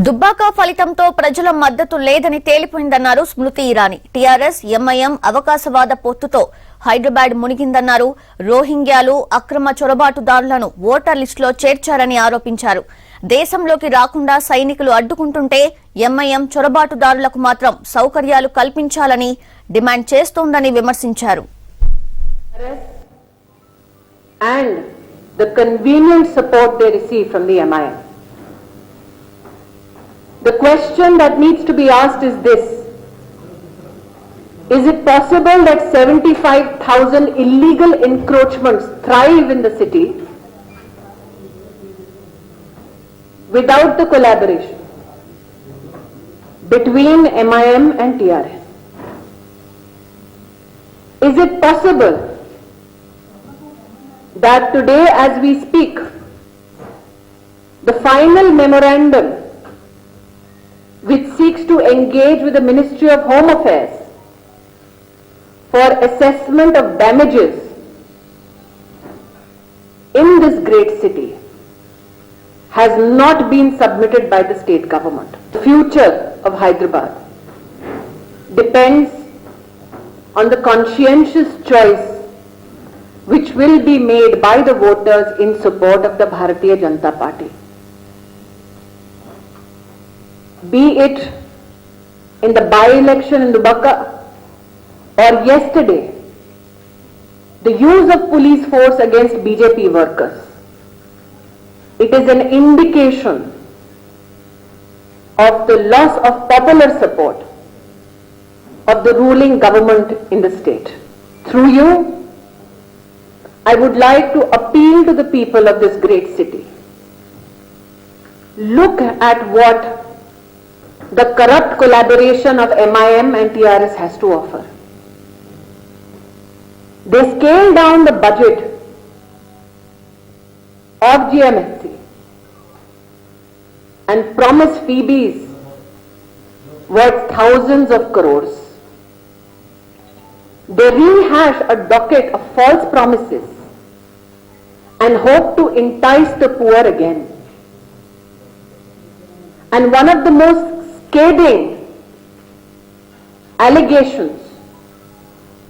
దుబ్బాక ఫలితంతో ప్రజల మద్దతు లేదని తేలిపోయిందన్నారు స్మృతి ఇరానీ. టీఆర్ఎస్ ఎంఐఎం అవకాశవాద పొత్తుతో హైదరాబాద్ మునిగిందన్నారు. రోహింగ్యాలు అక్రమ చొరబాటుదారులను ఓటర్ లిస్టులో చేర్చారని ఆరోపించారు. దేశంలోకి రాకుండా సైనికులు అడ్డుకుంటుంటే ఎంఐఎం చొరబాటుదారులకు మాత్రం సౌకర్యాలు కల్పించాలని డిమాండ్ చేస్తోందని విమర్శించారు. And the convenient support they receive from the MIM. The question that needs to be asked is this: is it possible that 75,000 illegal encroachments thrive in the city without the collaboration between MIM and TRS? Is it possible that today, as we speak, the final memorandum which seeks to engage with the Ministry of Home Affairs for assessment of damages in this great city has not been submitted by the state government? The future of Hyderabad depends on the conscientious choice which will be made by the voters in support of the Bharatiya Janata Party. Be it in the by-election in Dubbaka or yesterday, the use of police force against BJP workers. It is an indication of the loss of popular support of the ruling government in the state. Through you, I would like to appeal to the people of this great city. Look at what the corrupt collaboration of MIM and TRS has to offer. They scale down the budget of GMSC and promise freebies worth thousands of crores. They rehash a docket of false promises and hope to entice the poor again. And one of the most scathing allegations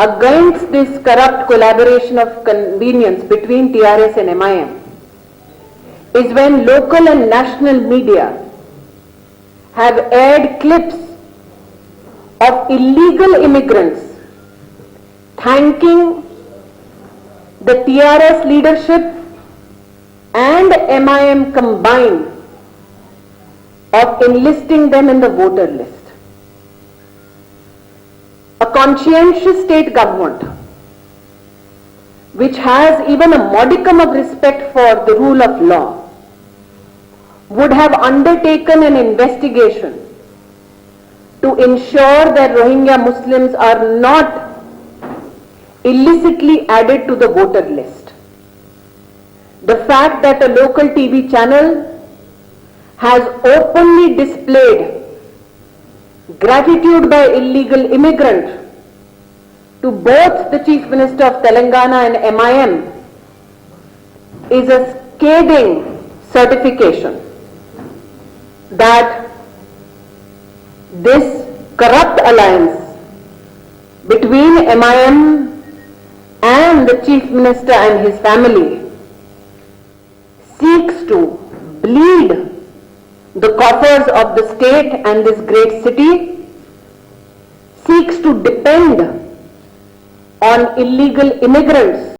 against this corrupt collaboration of convenience between TRS and MIM is when local and national media have aired clips of illegal immigrants thanking the TRS leadership and MIM combined of enlisting them in the voter list. A conscientious state government which has even a modicum of respect for the rule of law would have undertaken an investigation to ensure that Rohingya Muslims are not illicitly added to the voter list. The fact that a local TV channel has openly displayed gratitude by illegal immigrant to both the Chief Minister of Telangana and MIM is a scathing certification that this corrupt alliance between MIM and the Chief Minister and his family seeks to bleed the coffers of the state and this great city, seeks to depend on illegal immigrants